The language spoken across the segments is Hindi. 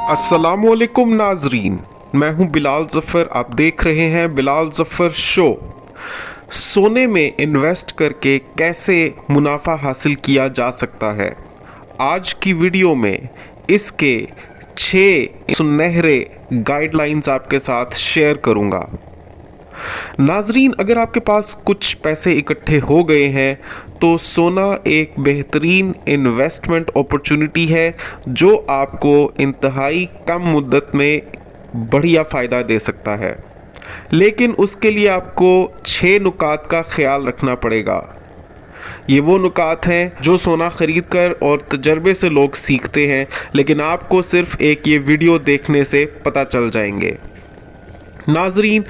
अस्सलामुअलैकुम नाजरीन, मैं हूं बिलाल ज़फ़र। आप देख रहे हैं बिलाल ज़फ़र शो। सोने में इन्वेस्ट करके कैसे मुनाफा हासिल किया जा सकता है, आज की वीडियो में इसके 6 सुनहरे गाइडलाइंस आपके साथ शेयर करूंगा। नाजरीन, अगर आपके पास कुछ पैसे इकट्ठे हो गए हैं तो सोना एक बेहतरीन इन्वेस्टमेंट अपॉर्चुनिटी है जो आपको इंतहाई कम मुद्दत में बढ़िया फ़ायदा दे सकता है। लेकिन उसके लिए आपको 6 नुकात का ख्याल रखना पड़ेगा। ये वो नुकात हैं जो सोना ख़रीद कर और तजर्बे से लोग सीखते हैं, लेकिन आपको सिर्फ एक ये वीडियो देखने से पता चल जाएंगे। नाजरीन,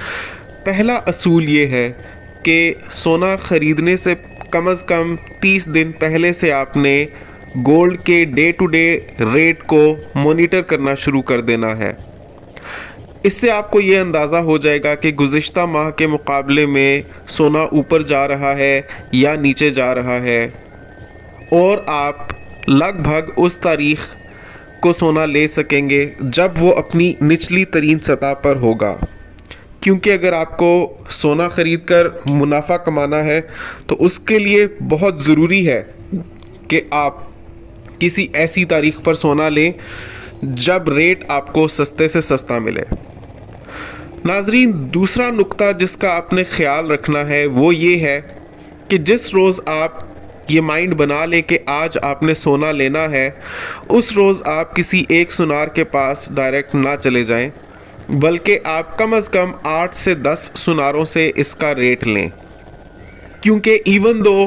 पहला असूल ये है कि सोना ख़रीदने से कम 30 दिन पहले से आपने गोल्ड के डे टू डे रेट को मॉनिटर करना शुरू कर देना है। इससे आपको ये अंदाज़ा हो जाएगा कि गुज़िश्ता माह के मुकाबले में सोना ऊपर जा रहा है या नीचे जा रहा है, और आप लगभग उस तारीख़ को सोना ले सकेंगे जब वो अपनी निचली तरीन सतह पर होगा। क्योंकि अगर आपको सोना ख़रीद कर मुनाफा कमाना है तो उसके लिए बहुत ज़रूरी है कि आप किसी ऐसी तारीख़ पर सोना लें जब रेट आपको सस्ते से सस्ता मिले। नाजरीन, दूसरा नुक्ता जिसका आपने ख्याल रखना है वो ये है कि जिस रोज़ आप ये माइंड बना लें कि आज आपने सोना लेना है, उस रोज़ आप किसी एक सुनार के पास डायरेक्ट ना चले जाएं, बल्कि आप कम से कम 8 से 10 सुनारों से इसका रेट लें। क्योंकि इवन दो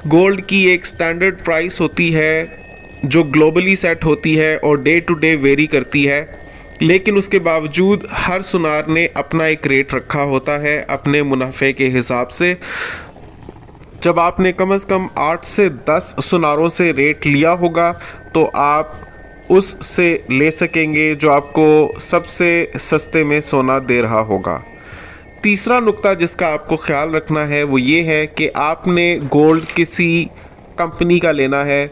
गोल्ड की एक स्टैंडर्ड प्राइस होती है जो ग्लोबली सेट होती है और डे टू डे वेरी करती है, लेकिन उसके बावजूद हर सुनार ने अपना एक रेट रखा होता है अपने मुनाफे के हिसाब से। जब आपने कम से कम 8 से 10 सुनारों से रेट लिया होगा तो आप उससे ले सकेंगे जो आपको सबसे सस्ते में सोना दे रहा होगा। तीसरा नुक्ता जिसका आपको ख्याल रखना है वो ये है कि आपने गोल्ड किसी कंपनी का लेना है।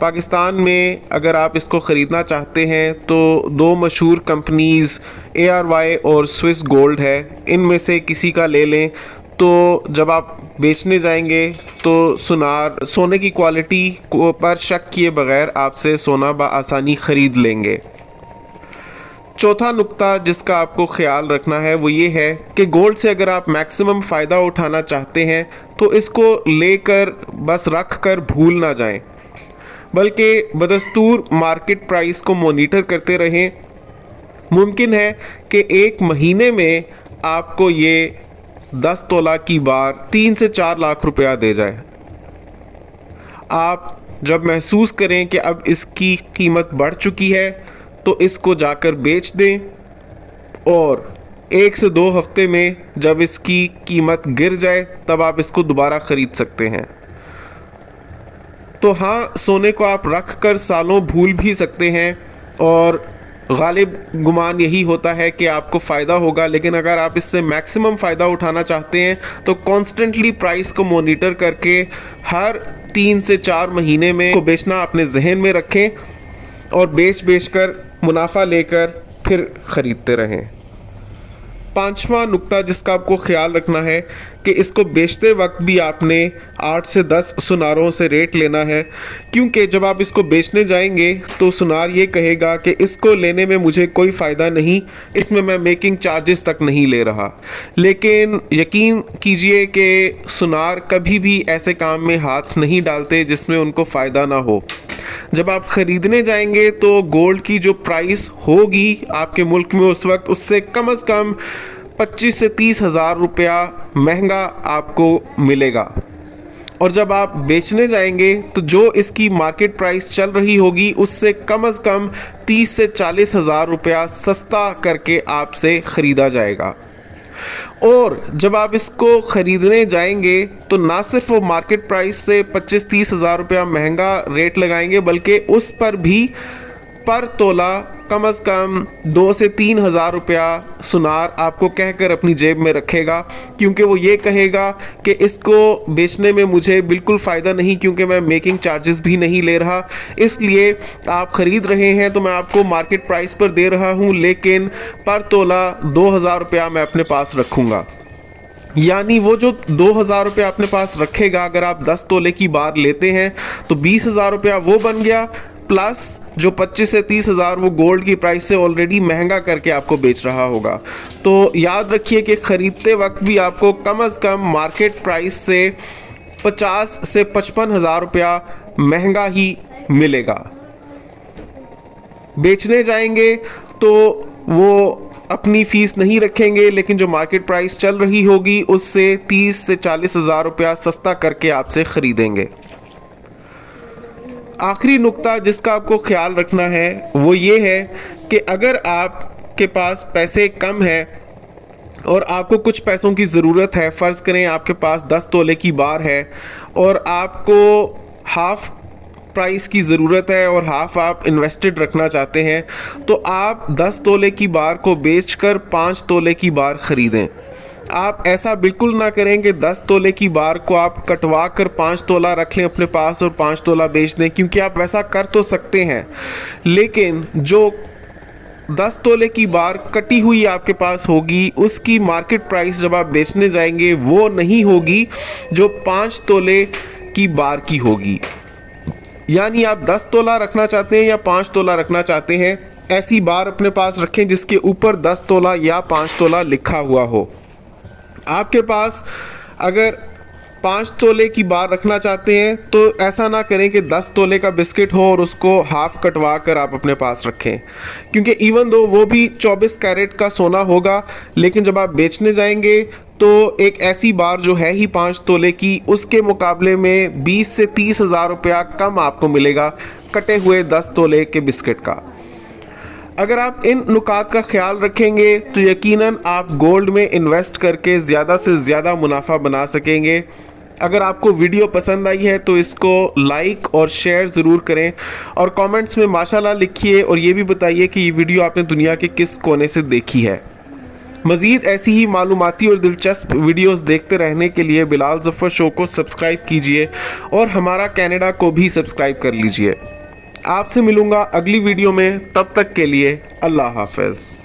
पाकिस्तान में अगर आप इसको ख़रीदना चाहते हैं तो 2 मशहूर कंपनीज़ ARY और स्विस गोल्ड है, इनमें से किसी का ले लें। तो जब आप बेचने जाएंगे तो सोने की क्वालिटी पर शक किए बगैर आपसे सोना बआसानी ख़रीद लेंगे। चौथा नुक्ता जिसका आपको ख्याल रखना है वो ये है कि गोल्ड से अगर आप मैक्सिमम फ़ायदा उठाना चाहते हैं तो इसको लेकर बस रख कर भूल ना जाएं, बल्कि बदस्तूर मार्केट प्राइस को मॉनिटर करते रहें। मुमकिन है कि एक महीने में आपको ये 10 तोला की बार 3 से 4 लाख रुपया दे जाए। आप जब महसूस करें कि अब इसकी कीमत बढ़ चुकी है तो इसको जाकर बेच दें, और 1 से 2 हफ्ते में जब इसकी कीमत गिर जाए तब आप इसको दोबारा ख़रीद सकते हैं। तो हाँ, सोने को आप रख कर सालों भूल भी सकते हैं और गालिब गुमान यही होता है कि आपको फ़ायदा होगा। लेकिन अगर आप इससे मैक्सिमम फ़ायदा उठाना चाहते हैं तो कॉन्स्टेंटली प्राइस को मॉनिटर करके हर 3 से 4 महीने में को बेचना अपने जहन में रखें और बेच कर मुनाफा लेकर फिर ख़रीदते रहें। 5वां नुक्ता जिसका आपको ख्याल रखना है कि इसको बेचते वक्त भी आपने 8 से 10 सुनारों से रेट लेना है। क्योंकि जब आप इसको बेचने जाएंगे तो सुनार ये कहेगा कि इसको लेने में मुझे कोई फ़ायदा नहीं, इसमें मैं मेकिंग चार्जेस तक नहीं ले रहा। लेकिन यकीन कीजिए कि सुनार कभी भी ऐसे काम में हाथ नहीं डालते जिसमें उनको फ़ायदा ना हो। जब आप ख़रीदने जाएंगे तो गोल्ड की जो प्राइस होगी आपके मुल्क में उस वक्त, उससे कम से कम 25 से 30 हज़ार रुपया महंगा आपको मिलेगा। और जब आप बेचने जाएंगे तो जो इसकी मार्केट प्राइस चल रही होगी उससे कम 30 से 40 हज़ार रुपया सस्ता करके आपसे ख़रीदा जाएगा। और जब आप इसको ख़रीदने जाएंगे तो ना सिर्फ वो मार्केट प्राइस से 25-30 हज़ार रुपया महंगा रेट लगाएंगे, बल्कि उस पर भी पर तोला कम से कम 2 से 3 हज़ार रुपया सुनार आपको कहकर अपनी जेब में रखेगा, क्योंकि वो ये कहेगा कि इसको बेचने में मुझे बिल्कुल फ़ायदा नहीं, क्योंकि मैं मेकिंग चार्जेस भी नहीं ले रहा, इसलिए आप ख़रीद रहे हैं तो मैं आपको मार्केट प्राइस पर दे रहा हूँ, लेकिन पर तोला 2,000 रुपया मैं अपने पास रखूँगा। यानी वो जो 2,000 रुपया अपने पास रखेगा, अगर आप 10 तोले की बार लेते हैं तो 20,000 रुपया वो बन गया, प्लस जो 25 से 30 हज़ार वो गोल्ड की प्राइस से ऑलरेडी महंगा करके आपको बेच रहा होगा। तो याद रखिए कि ख़रीदते वक्त भी आपको कम से कम मार्केट प्राइस से 50 से 55 हज़ार रुपया महंगा ही मिलेगा। बेचने जाएंगे तो वो अपनी फ़ीस नहीं रखेंगे, लेकिन जो मार्केट प्राइस चल रही होगी उससे 30 से 40 हज़ार रुपया सस्ता करके आपसे ख़रीदेंगे। आखिरी नुक्ता जिसका आपको ख्याल रखना है वो ये है कि अगर आपके पास पैसे कम है और आपको कुछ पैसों की ज़रूरत है, फ़र्ज़ करें आपके पास 10 तोले की बार है और आपको हाफ़ प्राइस की ज़रूरत है और हाफ़ आप इन्वेस्टेड रखना चाहते हैं, तो आप 10 तोले की बार को बेचकर 5 तोले की बार ख़रीदें। आप ऐसा बिल्कुल ना करें कि 10 तोले की बार को आप कटवा कर 5 तोला रख लें अपने पास और 5 तोला बेच दें, क्योंकि आप वैसा कर तो सकते हैं, लेकिन जो 10 तोले की बार कटी हुई आपके पास होगी उसकी मार्केट प्राइस जब आप बेचने जाएंगे वो नहीं होगी जो 5 तोले की बार की होगी। यानी आप 10 तोला रखना चाहते हैं या 5 तोला रखना चाहते हैं, ऐसी बार अपने पास रखें जिसके ऊपर 10 तोला या 5 तोला लिखा हुआ हो। आपके पास अगर 5 तोले की बार रखना चाहते हैं तो ऐसा ना करें कि 10 तोले का बिस्किट हो और उसको हाफ़ कटवा कर आप अपने पास रखें, क्योंकि इवन दो वो भी 24 कैरेट का सोना होगा, लेकिन जब आप बेचने जाएंगे तो एक ऐसी बार जो है ही 5 तोले की, उसके मुकाबले में 20 से 30 हज़ार रुपया कम आपको मिलेगा कटे हुए 10 तोले के बिस्किट का। अगर आप इन नुकात का ख्याल रखेंगे तो यकीनन आप गोल्ड में इन्वेस्ट करके ज़्यादा से ज़्यादा मुनाफा बना सकेंगे। अगर आपको वीडियो पसंद आई है तो इसको लाइक और शेयर ज़रूर करें और कमेंट्स में माशाल्लाह लिखिए और ये भी बताइए कि ये वीडियो आपने दुनिया के किस कोने से देखी है। मज़ीद ऐसी ही मालूमाती और दिलचस्प वीडियोस देखते रहने के लिए बिलाल ज़फ़र शो को सब्सक्राइब कीजिए और हमारा कनाडा को भी सब्सक्राइब कर लीजिए। आपसे मिलूँगा अगली वीडियो में, तब तक के लिए अल्लाह हाफ़िज़।